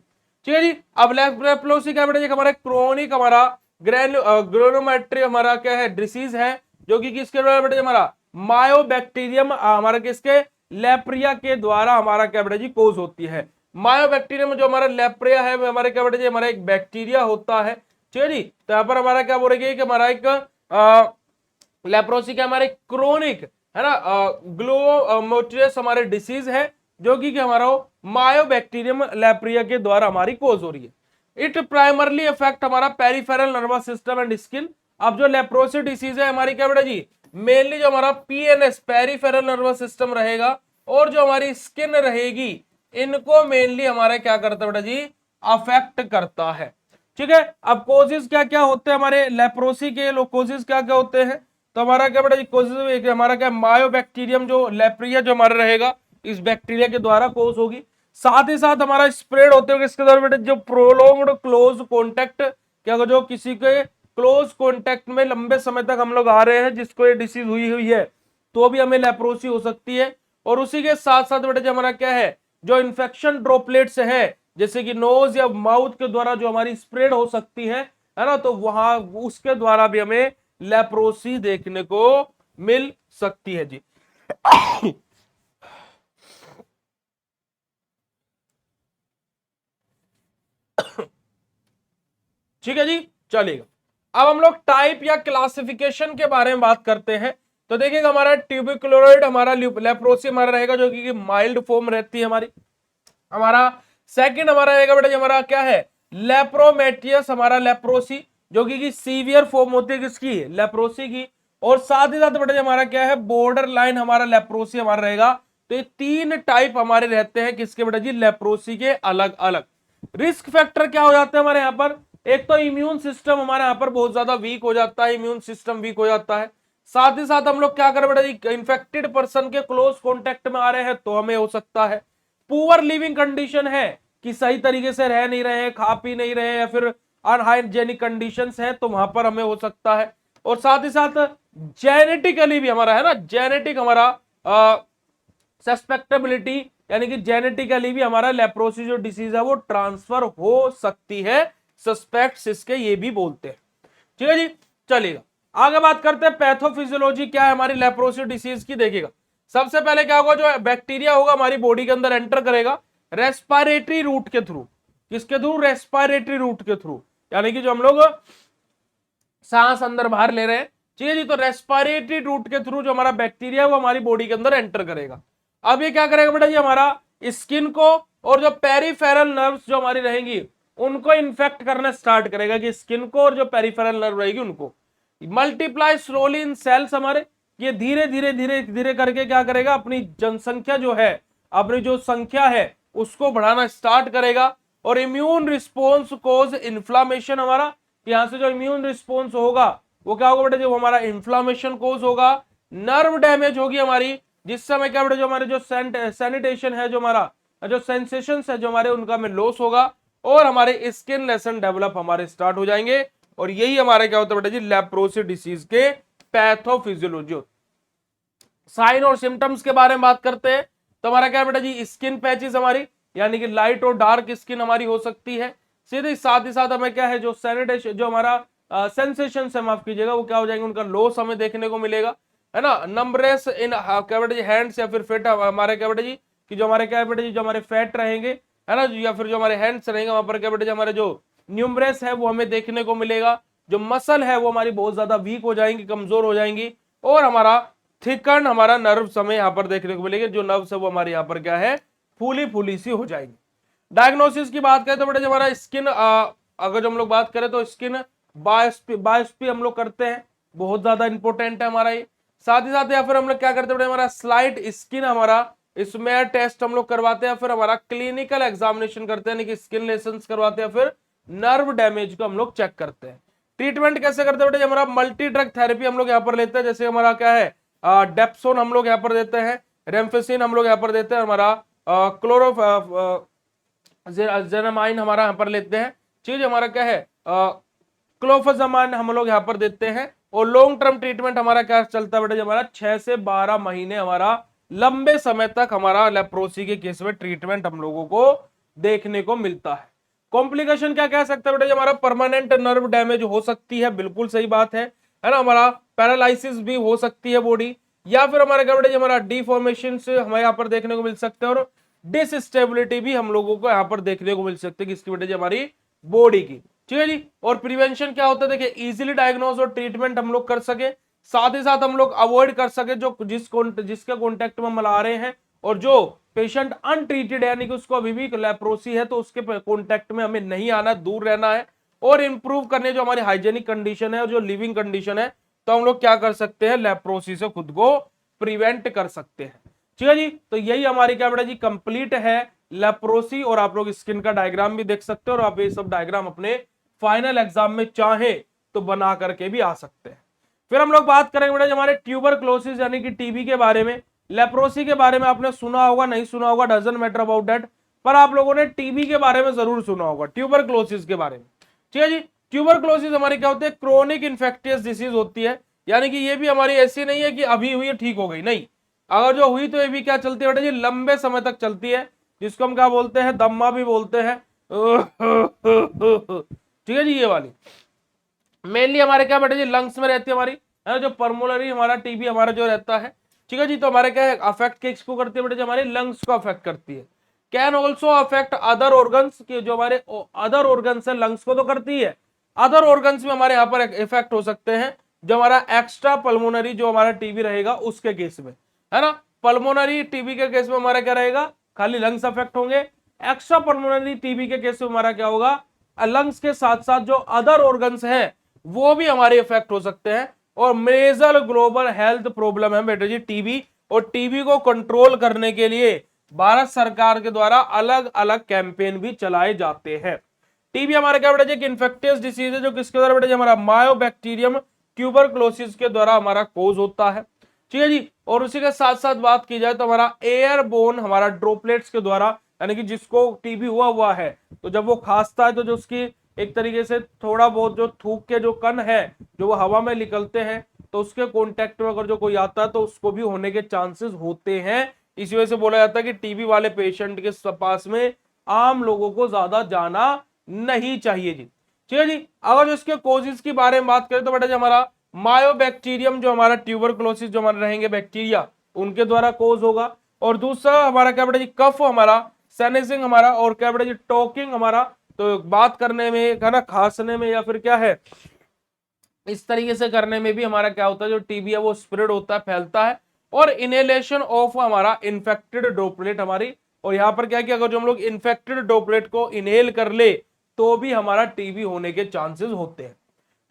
ठीक है जी। अब लेप्रोसी क्या बेटा, हमारा क्रोनिक हमारा ग्रेनुलोमेट्री हमारा क्या है डिसीज है, जो कि किसके द्वारा बेटा हमारा मायोबैक्टीरियम हमारा किसके लेप्रिया के द्वारा हमारा क्या बेटा जी कोज होती है। मायोबैक्टीरियम जो हमारा लेप्रिया है हमारे क्या बेटा जी, हमारा एक बैक्टीरिया होता है। ठीक है जी। तो यहाँ पर हमारा क्या बोलेंगे कि हमारा एक लेप्रोसी क्या हमारे क्रोनिक है ना ग्लोमोटरियस हमारे डिसीज है, जो कि हमारा मायोबैक्टीरियम लेप्रिया के द्वारा हमारी कोज हो रही है। इट प्राइमरली इफेक्ट हमारा peripheral nervous system and skin. अब जो लेप्रोसी डिसीज है हमारी क्या बेटा जी, मेनली जो हमारा पीएनएस पेरिफेरल नर्वस सिस्टम रहेगा, और जो हमारी स्किन रहेगी, इनको मेनली हमारा क्या करता है बेटा जी, अफेक्ट करता है। ठीक है। अब कोजेस क्या क्या होते हैं हमारे लेप्रोसी के, कोजेस क्या क्या होते हैं, तो हमारा क्या बेटा जी कोजेस हमारा क्या मायोबैक्टीरियम जो लेप्रिया जो हमारा रहेगा इस बैक्टीरिया के द्वारा कोज होगी। साथ ही साथ हमारा स्प्रेड होते हुए इसके द्वारा बेटा जो प्रोलोंग्ड क्लोज कॉन्टेक्ट, क्या जो किसी के क्लोज कॉन्टेक्ट में लंबे समय तक हम लोग आ रहे हैं जिसको ये डिसीज हुई है, तो भी हमें लेप्रोसी हो सकती है। और उसी के साथ साथ बेटा जी हमारा क्या है जो इन्फेक्शन ड्रॉपलेट्स है जैसे कि नोज या माउथ के द्वारा जो हमारी स्प्रेड हो सकती है ना, तो वहां उसके द्वारा भी हमें लेप्रोसी देखने को मिल सकती है जी। ठीक है जी, चलेगा। अब हम लोग टाइप या क्लासिफिकेशन के बारे में बात करते हैं। तो देखिएगा हमारा ट्यूबिकुलोइड हमारा लेप्रोसी हमारा रहेगा जो कि माइल्ड फॉर्म रहती है हमारी। हमारा सेकंड हमारा रहेगा बेटा जी हमारा क्या है, लेप्रोमेटियस हमारा लेप्रोसी जो कि सीवियर फॉर्म होती है किसकी, लेप्रोसी की। और साथ ही साथ बेटा जी हमारा क्या है, बॉर्डर लाइन हमारा लेप्रोसी हमारा रहेगा। तो ये तीन टाइप हमारे रहते हैं किसके बेटा जी, लेप्रोसी के अलग अलग। रिस्क फैक्टर क्या हो जाते हैं हमारे यहाँ पर, एक तो इम्यून सिस्टम हमारे यहाँ पर बहुत ज्यादा वीक हो जाता है, इम्यून सिस्टम वीक हो जाता है। साथ ही साथ हम लोग क्या करें बेटा जी, इन्फेक्टेड पर्सन के क्लोज कॉन्टेक्ट में आ रहे हैं तो हमें हो सकता है। पुअर लिविंग कंडीशन है कि सही तरीके से रह नहीं रहे हैं, खा पी नहीं रहे हैं, या फिर अनहाइजेनिक कंडीशंस है तो वहां पर हमें हो सकता है। और साथ ही साथ जेनेटिकली भी हमारा है ना, जेनेटिक हमारा सस्पेक्टेबिलिटी यानी कि जेनेटिकली भी हमारा लेप्रोसी जो डिसीज है वो ट्रांसफर हो सकती है, सस्पेक्ट्स इसके ये भी बोलते हैं। ठीक है जी, चलेगा। आगे बात करते हैं पैथोफिजियोलॉजी क्या है हमारी लेप्रोसी डिसीज की। देखिएगा सबसे पहले क्या होगा, जो बैक्टीरिया होगा हमारी बॉडी के अंदर एंटर करेगा रेस्पिरेटरी रूट के थ्रू। किसके थ्रू, रेस्पिरेटरी रूट के थ्रू, यानी कि जो हम लोग सांस अंदर बाहर ले रहे हैं। ठीक है जी, तो रेस्पिरेटरी रूट के थ्रू जो हमारा बैक्टीरिया है वो हमारी बॉडी के अंदर एंटर करेगा। अब ये क्या करेगा बेटा जी, हमारा स्किन को और जो पेरिफेरल नर्व्स जो हमारी रहेंगी उनको इन्फेक्ट करना स्टार्ट करेगा, कि स्किन को और जो पेरिफेरल नर्व रहेगी उनको। मल्टीप्लाई स्लोली इन सेल्स हमारे, ये धीरे धीरे धीरे धीरे करके क्या करेगा, अपनी जनसंख्या जो है, अपनी जो संख्या है उसको बढ़ाना स्टार्ट करेगा। और इम्यून रिस्पॉन्स कोज इन्फ्लामेशन हमारा, यहां से जो इम्यून रिस्पॉन्स होगा वो क्या होगा बेटा, जो हमारा इन्फ्लामेशन कोज होगा। नर्व डैमेज होगी हमारी, जिस समय क्या बेटा, जो हमारे जो सैनिटेशन है, जो हमारा जो सेंसेशन है जो हमारे, उनका में लॉस होगा। और हमारे स्किन लेसन डेवलप हमारे स्टार्ट हो जाएंगे। और यही हमारे क्या होता है बेटा जी, लेप्रोसी डिसीज के पैथोफिजियोलॉजी। साइन और सिम्टम्स के बारे में बात करते हैं तो हमारा क्या बेटा जी, स्किन पैचेस हमारी, यानी कि लाइट और डार्क स्किन हमारी हो सकती है। सीधे साथ ही साथ हमें क्या है, जो सैनिटेशन जो हमारा सेंसेशन से माफ कीजिएगा वो क्या हो जाएंगे, उनका लॉस हमें देखने को मिलेगा, है ना। नंबरेस इन क्या बेटा जी हैंड्स, या फिर फेट हमारे क्या बेटा जी, कि जो हमारे क्या बेटा जी, जो हमारे फैट रहेंगे है ना, या फिर जो हमारे हैंड्स रहेंगे वहां पर क्या बेटा जी, हमारे जो न्यूमरेस है वो हमें देखने को मिलेगा। जो मसल है वो हमारी बहुत ज्यादा वीक हो जाएंगी, कमजोर हो जाएंगी। और हमारा थिकन हमारा नर्व्स हमें यहाँ पर देखने को मिलेंगे, जो नर्व्स है वो हमारे यहाँ पर क्या है, फूली फूली सी हो जाएंगी। डायग्नोसिस की बात करें तो बेटा हमारा स्किन, अगर जो हम लोग बात करें तो स्किन बायोप्सी हम लोग करते हैं, बहुत ज्यादा इंपॉर्टेंट है हमारा ये। साथ ही साथ या फिर हम लोग क्या करते हैं, हमारा स्लाइट स्किन हमारा स्मेयर टेस्ट हम लोग करवाते हैं, फिर हमारा क्लिनिकल एग्जामिनेशन करते हैं, यानी कि स्किन लेशंस करवाते हैं, फिर नर्व डैमेज को हम लोग चेक करते हैं। ट्रीटमेंट कैसे करते हैं बेटा, हमारा मल्टी ड्रग थेरेपी हम लोग यहाँ पर लेते हैं, जैसे हमारा क्या है, डेप्सोन हम लोग यहाँ पर देते हैं, रेमफेसिन हम लोग यहाँ पर देते हैं, हमारा क्लोरो जेनामाइन हमारा यहाँ पर लेते हैं। चीज हमारा क्या है, क्लोफाजामाइन हम लोग यहाँ पर देते हैं। और लॉन्ग टर्म ट्रीटमेंट हमारा क्या चलता है बेटा, हमारा 6 से 12 महीने हमारा लंबे समय तक हमारा लेप्रोसी के केस में ट्रीटमेंट हम लोगों को देखने को मिलता है। कॉम्प्लिकेशन क्या कह सकते हैं बेटा, हमारा परमानेंट नर्व डैमेज हो सकती है, बिल्कुल सही बात है ना। हमारा पैरालिसिस भी हो सकती है बॉडी, या फिर हमारा क्या बेटा, हमारा डिफॉर्मेशन से हमें यहाँ पर देखने को मिल सकते हैं। और डिसस्टेबिलिटी भी हम लोगों को यहाँ पर देखने को मिल सकती है, किसकी बेटा जी, हमारी बॉडी की। ठीक है जी। और प्रिवेंशन क्या होता है, देखिए इजीली डायग्नोज और ट्रीटमेंट हम लोग कर सके, साथ ही साथ हम लोग अवॉइड कर सके जो जिसके कॉन्टेक्ट में हम ला रहे हैं। और जो पेशेंट अनट्रीटेड है, यानी कि उसको अभी भी लेप्रोसी है, तो उसके कॉन्टेक्ट में हमें नहीं आना, दूर रहना है। और इंप्रूव करने जो हमारी हाइजेनिक कंडीशन है और जो लिविंग कंडीशन है, तो हम लोग क्या कर सकते हैं, लेप्रोसी से खुद को प्रिवेंट कर सकते हैं। ठीक है जी, तो यही हमारी क्या बेटा जी कंप्लीट है लेप्रोसी। और आप लोग स्किन का डायग्राम भी देख सकते हो, और आप ये सब डायग्राम अपने फाइनल एग्जाम में चाहे तो बना करके भी आ सकते हैं। फिर हम लोग बात करेंगे बेटा हमारे ट्यूबरक्लोसिस यानी कि टीबी के बारे में। लेप्रोसी के बारे में आपने सुना होगा, नहीं सुना होगा, डजंट मैटर अबाउट दैट, पर आप लोगों ने टीबी के बारे में जरूर सुना होगा, ट्यूबरक्लोसिस के बारे में। ठीक है जी, ट्यूबरक्लोसिस हमारी क्या होती है, क्रोनिक इन्फेक्टियस डिसीज होती है, यानी कि ये भी हमारी ऐसी नहीं है कि अभी हुई ठीक हो गई, नहीं, अगर जो हुई तो ये भी क्या चलती है बेटा जी, लंबे समय तक चलती है। जिसको हम क्या बोलते हैं, दम्मा भी बोलते हैं। ठीक है जी, ये वाली मेनली हमारे क्या बेटा जी लंग्स में रहती है हमारी, है ना, जो पर्मुलरी हमारा टीबी हमारा जो रहता है। ठीक है जी, तो हमारे क्या है अफेक्ट किसको करती है बेटा जी, हमारे लंग्स को अफेक्ट करती है। Can also affect other organs के, जो हमारे अदर ऑर्गन्स है, लंग्स को तो करती है, अदर ऑर्गन्स में हमारे यहाँ पर इफेक्ट हो सकते हैं, जो हमारा एक्स्ट्रा पल्मोनरी जो हमारा टीबी रहेगा उसके केस में, है ना। पल्मोनरी टीबी के केस में हमारा क्या रहेगा, खाली लंग्स अफेक्ट होंगे। एक्स्ट्रा पल्मोनरी टीबी के केस में हमारा क्या होगा, लंग्स के साथ साथ जो अदर ऑर्गन्स हैं वो भी हमारे इफेक्ट हो सकते हैं। और मेजर ग्लोबल हेल्थ प्रॉब्लम है बेटा जी टीबी, और टीबी को कंट्रोल करने के लिए भारत सरकार के द्वारा अलग अलग कैंपेन भी चलाए जाते हैं। टीबी हमारे क्या बेटा जी इन्फेक्टियस डिसीज है, जो किसके द्वारा बेटा जी हमारा मायोबैक्टीरियम ट्यूबरक्लोसिस के द्वारा हमारा कोज होता है। ठीक है जी, और उसी के साथ साथ बात की जाए तो हमारा एयरबोर्न हमारा ड्रॉपलेट्स के द्वारा, यानी कि जिसको टीबी हुआ है तो जब वो खांसता है तो जो उसकी एक तरीके से थोड़ा बहुत जो थूक के जो कण है जो वो हवा में निकलते हैं, तो उसके कांटेक्ट में अगर जो कोई आता है तो उसको भी होने के चांसेस होते हैं। इसी वजह से बोला जाता है कि टीबी वाले पेशेंट के पास में आम लोगों को ज्यादा जाना नहीं चाहिए जी। ठीक है जी, अगर जो इसके कोजेस की बारे में बात करें तो बेटा जी हमारा मायोबैक्टीरियम जो हमारा ट्यूबरक्लोसिस जो हमारे रहेंगे बैक्टीरिया उनके द्वारा कोज होगा। और दूसरा हमारा क्या बेटा जी कफ हमारा, सेनेसिंग हमारा, और क्या बेटा जी टॉकिंग हमारा, तो बात करने में है ना, खांसने में या फिर क्या है इस तरीके से करने में भी हमारा क्या होता है, जो टीबी है वो स्प्रेड होता है, फैलता है। और इनहेलेशन ऑफ हमारा इन्फेक्टेड ड्रॉपलेट हमारी, और यहाँ पर क्या किया अगर जो हम लोग इन्फेक्टेड ड्रॉपलेट को इनहेल कर ले तो भी हमारा टीबी होने के चांसेस होते हैं।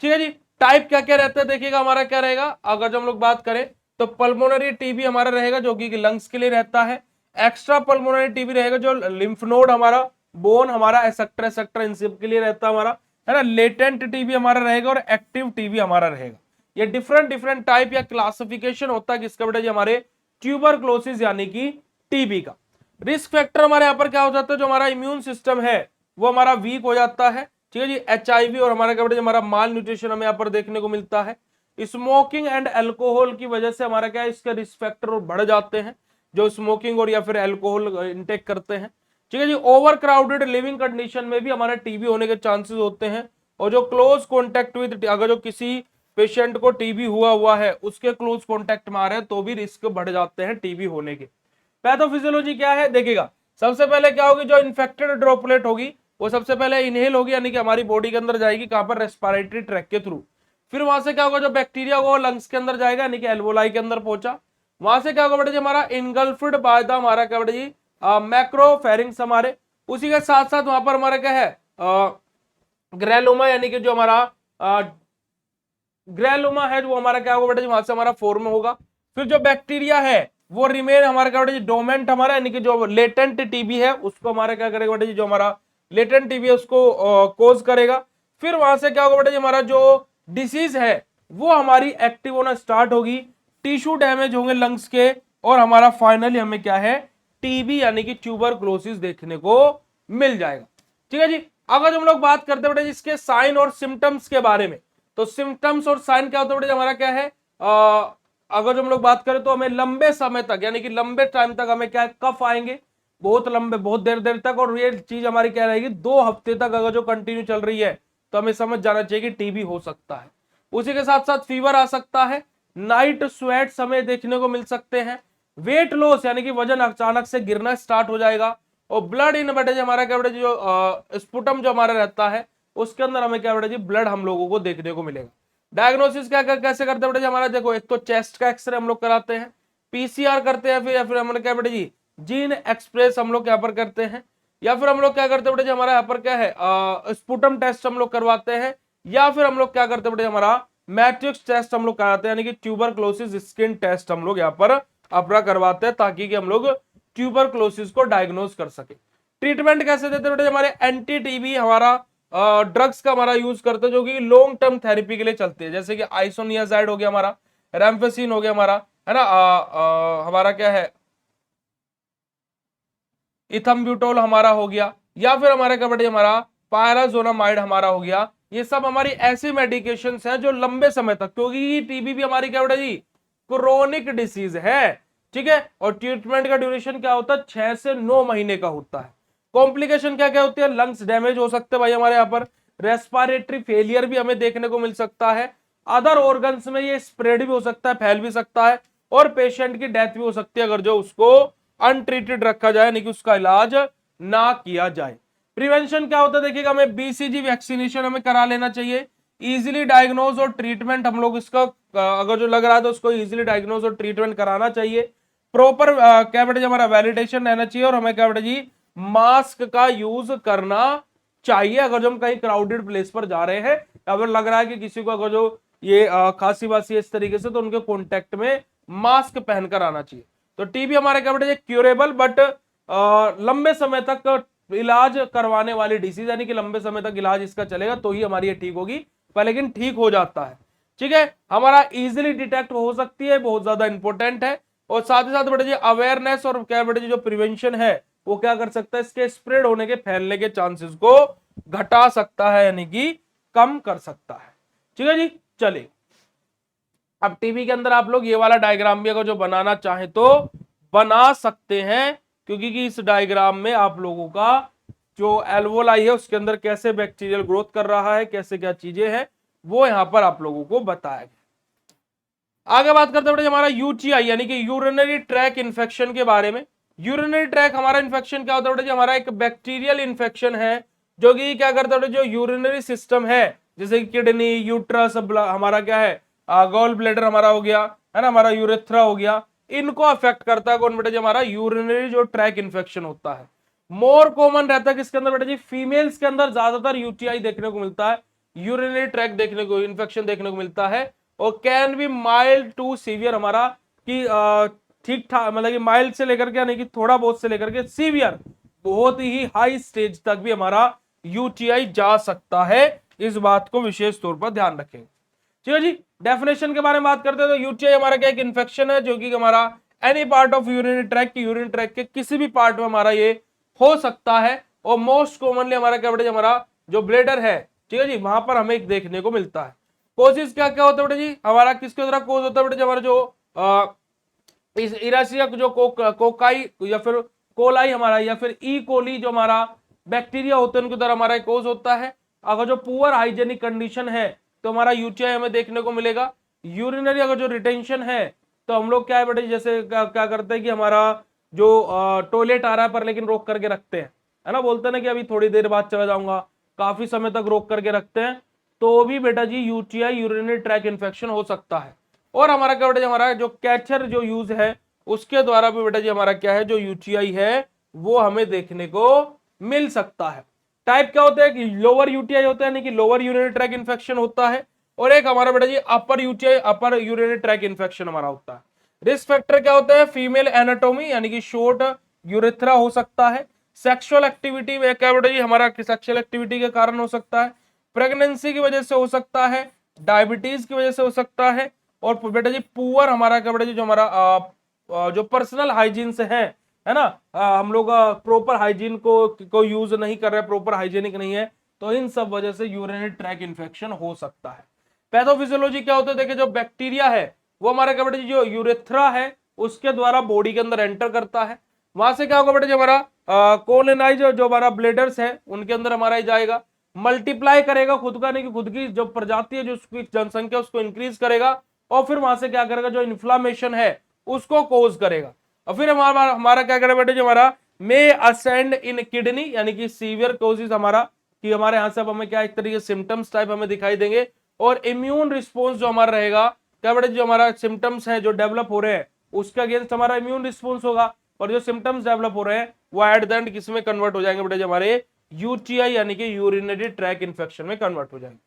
ठीक है जी, टाइप क्या क्या रहता है देखिएगा, हमारा क्या रहेगा अगर जो हम लोग बात करें तो पल्मोनरी टीबी हमारा रहेगा जो कि लंग्स के लिए रहता है। एक्स्ट्रा पल्मोनरी टीबी रहेगा जो लिम्फ नोड हमारा, बोन हमारा, एसेक्टर एसेक्टर इन सब के लिए रहता है हमारा, है ना। लेटेंट टीबी हमारा रहेगा और एक्टिव टीबी हमारा रहेगा। ये डिफरेंट डिफरेंट टाइप या क्लासिफिकेशन होता है किसका बेटा जी हमारे ट्यूबरक्लोसिस यानी कि टीबी का। रिस्क फैक्टर हमारे यहाँ पर क्या हो जाता है, जो हमारा इम्यून सिस्टम है वो हमारा वीक हो जाता है। ठीक है जी, HIV और हमारा क्या बेटा जी हमारा माल न्यूट्रिशन हमें यहाँ पर देखने को मिलता है। स्मोकिंग एंड अल्कोहल की वजह से हमारा क्या है इसके रिस्क फैक्टर बढ़ जाते हैं, जो स्मोकिंग और या फिर अल्कोहल इंटेक करते हैं। ठीक है जी, ओवर क्राउडेड लिविंग कंडीशन में भी हमारे टीबी होने के चांसेस होते हैं। और जो क्लोज कॉन्टेक्ट विद, अगर जो किसी पेशेंट को टीबी हुआ है उसके क्लोज कॉन्टेक्ट में आ रहे हैं तो भी रिस्क बढ़ जाते हैं टीबी होने के। पैथोफिजियोलॉजी क्या है देखिएगा, सबसे पहले क्या होगी, जो इन्फेक्टेड ड्रॉपलेट होगी वो सबसे पहले इनहेल होगी, यानी कि हमारी बॉडी के अंदर जाएगी, कहां पर, रेस्पिरेटरी ट्रैक के थ्रू। फिर वहां से क्या होगा, जो बैक्टीरिया होगा वो लंग्स के अंदर जाएगा, यानी कि एल्वोलाई के अंदर पहुंचा। वहां से क्या होगा बेटा जी हमारा इनगल्फिड बाय द हमारा क्या बेटा जी मैक्रोफेरिंग्स हमारे। उसी के साथ साथ वहां पर हमारा क्या है ग्रेलोमा, यानी कि जो हमारा ग्रेलोमा है वो हमारा क्या होगा बेटा जी वहां से हमारा फॉर्म होगा। फिर जो बैक्टीरिया है वो रिमेन हमारा क्या बेटा जी डोमेंट हमारा, यानी कि जो लेटेंट टीबी है उसको हमारा क्या करेगा बेटा जी, जो हमारा लेटेंट टीबी है उसको कोज करेगा। फिर वहां से क्या होगा बेटा जी हमारा जो डिसीज है वो हमारी एक्टिव होना स्टार्ट होगी, टिश्यू डैमेज होंगे लंग्स के, और हमारा फाइनली हमें क्या है टीबी यानी कि ट्यूबरक्लोसिस देखने को मिल जाएगा। ठीक है जी, अगर हम लोग बात करते हैं बेटा इसके साइन और सिम्टम्स के बारे में, तो सिम्टम्स और साइन क्या होता है बेटा हमारा क्या है अगर जो हम लोग बात करें तो हमें लंबे समय तक, यानी कि लंबे टाइम तक हमें क्या कफ आएंगे, बहुत लंबे, बहुत देर देर तक, और ये चीज हमारी क्या रहेगी 2 हफ्ते तक अगर जो कंटिन्यू चल रही है तो हमें समझ जाना चाहिए कि टीबी हो सकता है। उसी के साथ साथ फीवर आ सकता है, नाइट स्वेट्स हमें देखने को मिल सकते हैं, वेट लॉस यानी कि वजन अचानक से गिरना स्टार्ट हो जाएगा, और ब्लड इन बेटा जी हमारा क्या बेटा जी जो स्पुटम जो हमारा रहता है उसके अंदर हमें क्या बेटा जी ब्लड हम लोगों को देखने को मिलेगा। डायग्नोसिस क्या कैसे करते हैं बेटा जी हमारा, देखो एक तो चेस्ट का एक्सरे हम लोग कराते हैं, PCR करते हैं, फिर या फिर हम क्या बेटा जी जीन एक्सप्रेस हम लोग यहाँ पर करते हैं, या फिर हम लोग क्या करते हैं बेटा जी हमारा यहाँ पर क्या है स्पुटम टेस्ट हम लोग करवाते हैं, या फिर हम लोग क्या करते हैं बेटा हमारा मैट्रिक्स टेस्ट हम लोग कराते हैं, यानी कि ट्यूबरक्लोसिस स्किन टेस्ट हम लोग यहाँ पर अपना करवाते हैं ताकि कि हम लोग ट्यूबरक्लोसिस को डायग्नोज कर सके। ट्रीटमेंट कैसे देते हैं बेटा हमारे एंटी टीबी हमारा ड्रग्स का हमारा यूज करते हैं जो कि लॉन्ग टर्म थेरेपी के लिए चलती है, जैसे कि आइसोनियाजाइड हो गया हमारा, रेम्फेसिन हो गया हमारा, है ना हमारा क्या है इथम्ब्यूटोल हमारा हो गया, या फिर हमारा क्या बेटा हमारा पायराजोनामाइड हमारा हो गया। ये सब हमारी ऐसी मेडिकेशंस हैं जो लंबे समय तक, क्योंकि टीबी भी हमारी क्या बेटा जी क्रोनिक डिसीज है, ठीक है। और ट्रीटमेंट का ड्यूरेशन क्या होता है, 6 से 9 महीने का होता है। कॉम्प्लिकेशन क्या क्या होती है, लंग्स डैमेज हो सकते हैं भाई हमारे यहाँ पर, रेस्पिरेटरी फेलियर भी हमें देखने को मिल सकता है, अदर ऑर्गन्स में ये स्प्रेड भी हो सकता है, फैल भी सकता है, और पेशेंट की डेथ भी हो सकती है अगर जो उसको अनट्रीटेड रखा जाए, यानी कि उसका इलाज ना किया जाए। प्रिवेंशन क्या होता है, देखिएगा हमें बीसीजी वैक्सीनेशन हमें करा लेना चाहिए। इजीली डायग्नोज और ट्रीटमेंट हम लोग इसका अगर जो लग रहा है तो उसको इजीली डायग्नोज और ट्रीटमेंट कराना चाहिए। प्रॉपर क्या बेटा जी हमारा वैलिडेशन रहना चाहिए, और हमें क्या बेटा जी मास्क का यूज करना चाहिए अगर जो हम कहीं क्राउडेड प्लेस पर जा रहे हैं, अगर लग रहा है कि किसी को अगर जो ये खांसी वासी इस तरीके से, तो उनके कॉन्टेक्ट में मास्क पहनकर आना चाहिए। तो टीबी हमारे क्या बेटा जी क्यूरेबल बट लंबे समय तक इलाज करवाने वाली डिसीज, यानी कि लंबे समय तक इलाज इसका चलेगा तो ही हमारी ये ठीक होगी, पर लेकिन ठीक हो जाता है। ठीक है, हमारा इजीली डिटेक्ट हो सकती है, बहुत ज्यादा इंपॉर्टेंट है। और साथ ही साथ बेटा जी अवेयरनेस और क्या बेटा जी जो प्रिवेंशन है वो क्या कर सकता है, इसके स्प्रेड होने के फैलने के चांसेस को घटा सकता है, यानी कि कम कर सकता है। ठीक है जी, चलिए अब टीवी के अंदर आप लोग ये वाला डायग्राम भी अगर जो बनाना चाहे तो बना सकते हैं, क्योंकि कि इस डायग्राम में आप लोगों का जो एल्वोलाई है उसके अंदर कैसे बैक्टीरियल ग्रोथ कर रहा है, कैसे क्या चीजें हैं, वो यहां पर आप लोगों को बताया गया। आगे बात करते हैं हमारा यूटीआई यानी कि यूरिनरी ट्रैक इन्फेक्शन के बारे में। यूरिनरी ट्रैक हमारा इन्फेक्शन क्या होता है, हमारा एक बैक्टीरियल इन्फेक्शन है जो कि क्या करता है, जो यूरिनरी सिस्टम है जैसे किडनी, यूट्रस, हमारा क्या है गॉल ब्लैडर हमारा हो गया है ना, हमारा यूरेथ्रा हो गया, इनको अफेक्ट करता है कौन बेटा जी, हमारा यूरिनरी जो ट्रैक इन्फेक्शन होता है। मोर कॉमन रहता है किसके अंदर बेटा जी, फीमेल्स के अंदर ज्यादातर यूटीआई देखने को मिलता है, यूरिनरी ट्रैक देखने को इन्फेक्शन देखने को मिलता है। और can be mild to severe, हमारा कि ठीक ठाक मतलब कि माइल्ड से लेकर के यानी कि थोड़ा बहुत से लेकर के सीवियर बहुत ही हाई स्टेज तक भी हमारा यूटीआई जा सकता है, इस बात को विशेष तौर पर ध्यान रखें। ठीक है जी, डेफिनेशन के बारे में बात करते हैं तो यूटीआई हमारा क्या एक इन्फेक्शन है जो कि हमारा any part of urinary track की, यूरिन ट्रैक के किसी भी पार्ट में हमारा ये हो सकता है। और मोस्ट कॉमनली हमारा क्या बेटा हमारा जो ब्लेडर है, ठीक है जी, वहां पर हमें देखने को मिलता है। कोजेस क्या क्या होता है बेटा जी, हमारा किसके द्वारा कोज होता है बेटा जी, हमारा जो इस इरासिया जो कोकाई या फिर कोलाई हमारा या फिर ई कोली जो हमारा बैक्टीरिया होते हैं उनके द्वारा हमारा कोज होता है। अगर जो पुअर हाइजेनिक कंडीशन है तो हमारा यूटीआई हमें देखने को मिलेगा। यूरिनरी अगर जो रिटेंशन है तो हम लोग क्या है बेटा जैसे क्या करते हैं कि हमारा जो टॉयलेट आ रहा है पर लेकिन रोक करके रखते हैं, है ना, बोलते हैं ना कि अभी थोड़ी देर बाद चला जाऊंगा, काफी समय तक रोक करके रखते हैं, तो भी बेटा जी यूटीआई यूरिनरी ट्रैक इन्फेक्शन हो सकता है। और हमारा क्या बेटा जी हमारा जो कैचर जो यूज है उसके द्वारा भी बेटा जी हमारा क्या है जो यूटीआई है वो हमें देखने को मिल सकता है। टाइप क्या होता है कि लोअर यूटीआई होता है, यानी कि लोअर यूरिनरी ट्रैक इन्फेक्शन होता है, और एक हमारा बेटा जी अपर यूटीआई अपर यूरिनरी ट्रैक इन्फेक्शन हमारा होता है। रिस्क फैक्टर क्या होता है, फीमेल एनाटॉमी यानी कि शॉर्ट यूरेथ्रा हो सकता है, सेक्सुअल एक्टिविटी में क्या बेटा जी हमारा सेक्सुअल एक्टिविटी के कारण हो सकता है, प्रेगनेंसी की वजह से हो सकता है, डायबिटीज की वजह से हो सकता है, और बेटा जी पुअर हमारा क्या बेटा जी जो हमारा जो पर्सनल हाइजीन से है ना, हम लोग प्रॉपर हाइजीन को यूज नहीं कर रहे, प्रॉपर हाइजीनिक नहीं है, तो इन सब वजह से यूरिनरी ट्रैक इन्फेक्शन हो सकता है। पैथोफिजियोलॉजी क्या होता है, देखिए जो बैक्टीरिया है वो हमारा क्या बेटा जी जो यूरेथ्रा है उसके द्वारा बॉडी के अंदर एंटर करता है, वहां से क्या होगा बेटा जी हमारा कोलोनाइज जो हमारा ब्लेडर्स है उनके अंदर हमारा ही जाएगा, मल्टीप्लाई करेगा खुद का, नहीं कि खुद की जो प्रजाति है जो उसकी जनसंख्या उसको इंक्रीज करेगा, और फिर वहां से क्या करेगा जो इन्फ्लामेशन है उसको कोज करेगा, और फिर हमारा क्या करेगा बेटा जी हमारा मे असेंड इन किडनी यानी कि सीवियर कोजिस हमारा कि हमारे यहां से अब हमें क्या एक तरीके सिम्टम्स टाइप हमें दिखाई देंगे, और इम्यून रिस्पॉन्स जो हमारा रहेगा क्या बेटा जो हमारा सिम्टम्स है जो डेवलप हो रहे हैं उसके अगेंस्ट हमारा इम्यून रिस्पॉन्स होगा, और जो सिम्टम्स डेवलप हो रहे हैं वो एट द एंड किस में कन्वर्ट हो जाएंगे बेटा जो हमारे यूटीआई यानी कि यूरिनरी ट्रैक इन्फेक्शन में कन्वर्ट हो जाएंगे।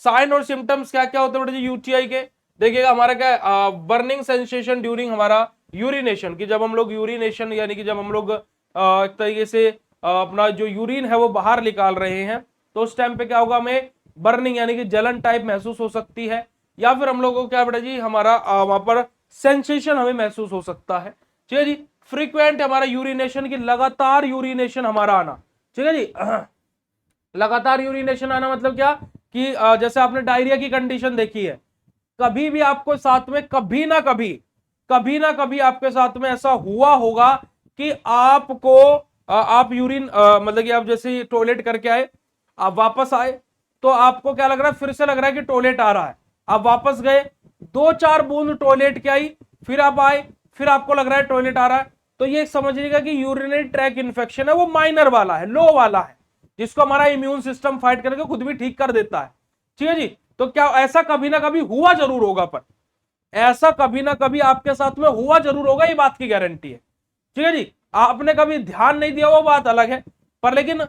साइन और सिम्टम्स क्या क्या होते हैं बेटा जी यूटीआई के, देखिएगा हमारा क्या बर्निंग सेंसेशन ड्यूरिंग हमारा यूरिनेशन, कि जब हम लोग यूरिनेशन यानी कि जब हम लोग एक तरीके से अपना जो यूरिन है वो बाहर निकाल रहे हैं तो उस टाइम पे क्या होगा हमें बर्निंग यानी कि जलन टाइप महसूस हो सकती है, या फिर हम लोगों को क्या बेटा जी हमारा वहां पर सेंसेशन हमें महसूस हो सकता है। ठीक है जी, फ्रीक्वेंट हमारा यूरिनेशन की लगातार यूरिनेशन हमारा आना, ठीक है जी लगातार यूरिनेशन आना मतलब क्या कि जैसे आपने डायरिया की कंडीशन देखी है, कभी भी आपको साथ में कभी ना कभी कभी ना कभी आपके साथ में ऐसा हुआ होगा कि आपको आप यूरिन मतलब कि आप जैसे टॉयलेट करके आए, आप वापस आए, तो आपको क्या लग रहा है, फिर से लग रहा है कि टॉयलेट आ रहा है, आप वापस गए, 2-4 बूंद टॉयलेट की आई, फिर आप आए, फिर आपको लग रहा है टॉयलेट आ रहा है, तो ये समझिएगा कि यूरिनरी ट्रैक इन्फेक्शन है, वो माइनर वाला है, लो वाला है, जिसको हमारा इम्यून सिस्टम फाइट करके खुद भी ठीक कर देता है। ठीक है जी। तो क्या ऐसा कभी ना कभी हुआ जरूर होगा, पर ऐसा कभी ना कभी आपके साथ में हुआ जरूर होगा, ये बात की गारंटी है। ठीक है जी। आपने कभी ध्यान नहीं दिया वो बात अलग है, पर लेकिन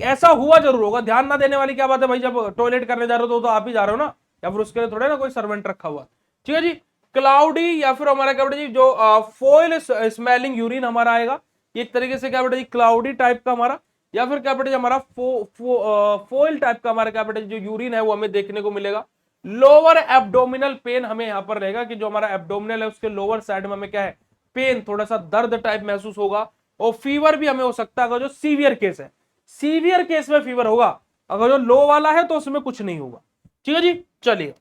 ऐसा हुआ जरूर होगा। ध्यान ना देने वाली क्या बात है भाई, जब टॉयलेट करने जा रहे हो तो आप ही जा रहे हो ना, या फिर उसके लिए थोड़े ना कोई सर्वेंट रखा हुआ। ठीक है जी। क्लाउडी या फिर हमारा क्या बेटा जी, जो फॉइल स्मेलिंग यूरिन हमारा आएगा, एक तरीके से क्या बेटा जी क्लाउडी टाइप का हमारा, या फिर क्या बेटा जी हमारा फॉइल टाइप का हमारा क्या बेटा जी जो यूरिन है वो हमें देखने को मिलेगा। लोअर एब्डोमिनल पेन हमें यहां पर रहेगा कि जो हमारा एब्डोमिनल है उसके लोअर साइड में हमें क्या है, पेन, थोड़ा सा दर्द टाइप महसूस होगा, और फीवर भी हमें हो सकता है, अगर जो सीवियर केस है, सीवियर केस में फीवर होगा, अगर जो लो वाला है तो उसमें कुछ नहीं होगा। ठीक है जी। चलिए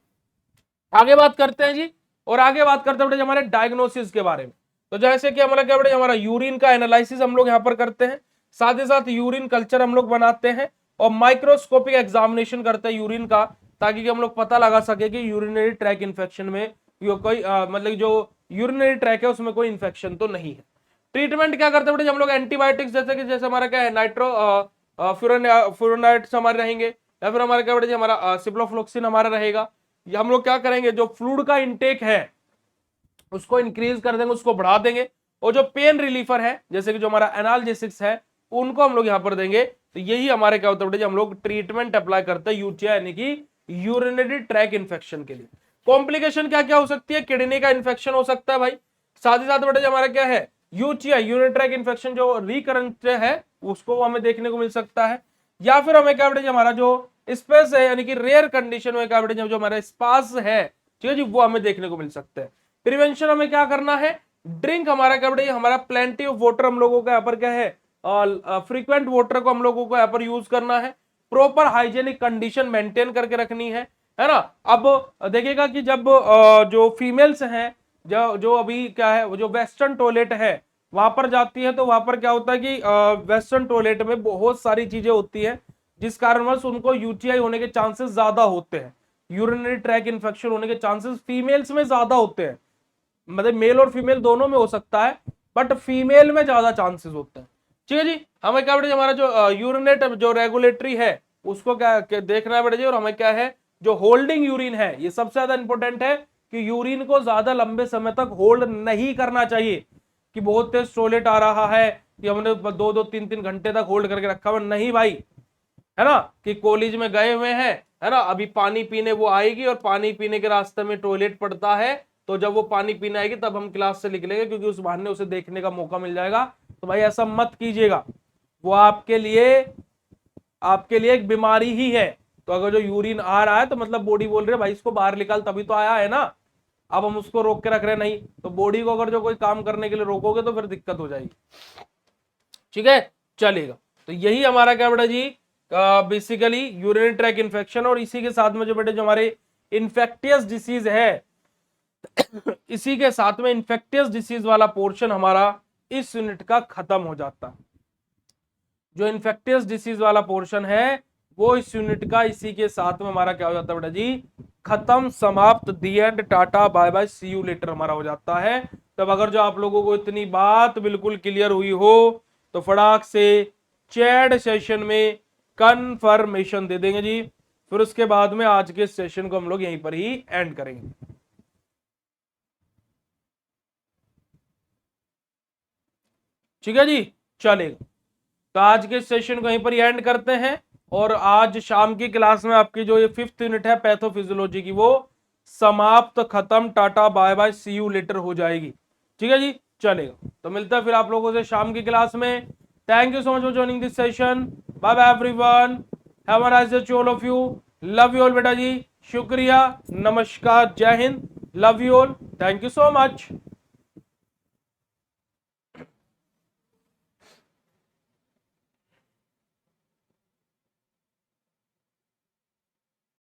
आगे बात करते हैं जी, और आगे बात करते हैं बेटे हमारे डायग्नोसिस के बारे में। तो जैसे कि हमारा क्या बेटे हमारा यूरिन का एनालिसिस हम लोग यहाँ पर करते हैं, साथ ही साथ यूरिन कल्चर हम लोग बनाते हैं, और माइक्रोस्कोपिक एग्जामिनेशन करते हैं यूरिन का, ताकि हम लोग पता लगा सके कि यूरिनरी ट्रैक इन्फेक्शन में कोई मतलब जो यूरिनरी ट्रैक है उसमें कोई इन्फेक्शन तो नहीं है। ट्रीटमेंट क्या करते हैं बेटे हम लोग, एंटीबायोटिक्स, जैसे कि जैसे हमारा क्या है नाइट्रो फ्यूरोनाइट्स हमारे रहेंगे, या फिर हमारा क्या बेटे हमारा सिप्रोफ्लोक्सिन हमारा रहेगा। ये हम लोग क्या करेंगे, जो फ्लूइड का इनटेक है उसको इंक्रीज कर देंगे, उसको बढ़ा देंगे, और जो पेन रिलीफर है जैसे कि जो हमारा एनाल्जेसिक्स है उनको हम लोग यहां पर देंगे। तो यही हमारे क्या होता है, हम लोग ट्रीटमेंट अप्लाई करते हैं यूटीआई यानी कि यूरिनरी ट्रैक इन्फेक्शन के लिए। कॉम्प्लिकेशन क्या क्या हो सकती है, किडनी का इन्फेक्शन हो सकता है भाई, साथ ही साथ बेटा हमारा क्या है यूटीआई यूरिनरी ट्रैक इन्फेक्शन जो रिकरेंट है उसको हमें देखने को मिल सकता है, या फिर हमें क्या बेटा हमारा जो स्पेस है यानी कि रेयर कंडीशन में क्या बेटा जो हमारा स्पास है, ठीक है जी, वो हमें देखने को मिल सकता है। प्रिवेंशन हमें क्या करना है, ड्रिंक हमारा क्या बेटा हमारा प्लेंटी ऑफ वाटर हम लोगों का यहाँ पर क्या है, फ्रीक्वेंट वाटर को हम लोगों को यहाँ पर यूज करना है, प्रॉपर हाइजेनिक कंडीशन मेंटेन करके रखनी है ना। अब देखिएगा कि जब जो फीमेल्स हैं, जो जो अभी क्या है, वो जो वेस्टर्न टॉयलेट है वहां पर जाती है, तो वहां पर क्या होता है कि वेस्टर्न टॉयलेट में बहुत सारी चीजें होती है, जिस कारणवश उनको यूटीआई होने के चांसेस ज्यादा होते हैं, यूरिनरी ट्रैक इन्फेक्शन होने के चांसेस फीमेल्स में ज्यादा होते हैं, मतलब मेल और फीमेल दोनों में हो सकता है, बट फीमेल में ज्यादा चांसेस होते हैं। ठीक है जी। हमें क्या बेटा हमारा जो यूरिनेट जो रेगुलेटरी है उसको क्या देखना है बेटा जी, और हमें क्या है जो होल्डिंग यूरिन है, ये सबसे ज्यादा इंपॉर्टेंट है कि यूरिन को ज्यादा लंबे समय तक होल्ड नहीं करना चाहिए, कि बहुत तेज टॉयलेट आ रहा है कि हमने 2-2 3-3 घंटे तक होल्ड करके रखा हुआ, नहीं भाई, है ना, कि कॉलेज में गए हुए हैं, है ना, अभी पानी पीने वो आएगी और पानी पीने के रास्ते में टॉयलेट पड़ता है, तो जब वो पानी पीने आएगी तब हम क्लास से निकलेंगे, क्योंकि उस बहाने उसे देखने का मौका मिल जाएगा। तो भाई ऐसा मत कीजिएगा, वो आपके लिए एक बीमारी ही है। तो अगर जो यूरिन आ रहा है तो मतलब बॉडी बोल रही है भाई इसको बाहर निकाल, तभी तो आया है ना, अब हम उसको रोक के रख रहे नहीं, तो बॉडी को अगर जो कोई काम करने के लिए रोकोगे तो फिर दिक्कत हो जाएगी। ठीक है, चलेगा। तो यही हमारा क्या बेटा जी बेसिकली यूरिनरी ट्रैक इन्फेक्शन, और इसी के साथ में जो बेटे जो हमारे इन्फेक्टियस डिसीज है इसी के साथ में इन्फेक्टियस डिसीज वाला पोर्शन हमारा इस यूनिट का खत्म हो जाता है। जो इन्फेक्टियस डिसीज वाला पोर्शन है वो इस यूनिट का इसी के साथ में हमारा क्या हो जाता है बेटा जी, खत्म, समाप्त, the end, tata bye bye, see you later हमारा हो जाता है। तब अगर जो आप लोगों को इतनी बात बिल्कुल क्लियर हुई हो तो फटाक से चैट सेशन में कंफर्मेशन दे देंगे जी, फिर उसके बाद में आज के सेशन को हम लोग यहीं पर ही एंड करेंगे। ठीक है जी, चलेगा। तो आज के सेशन को यहीं पर ही एंड करते हैं, और आज शाम की क्लास में आपकी जो ये 5th यूनिट है पैथोफिजियोलॉजी की वो समाप्त, खत्म, tata bye bye, see you later हो जाएगी। ठीक है जी, चलेगा। तो मिलता है फिर आप लोगों से शाम की क्लास में। Thank you so much for joining this session. Bye bye everyone, have a nice day to all of you, love you all बेटा जी, शुक्रिया, नमस्कार, जय हिंद, love you all, thank you so much.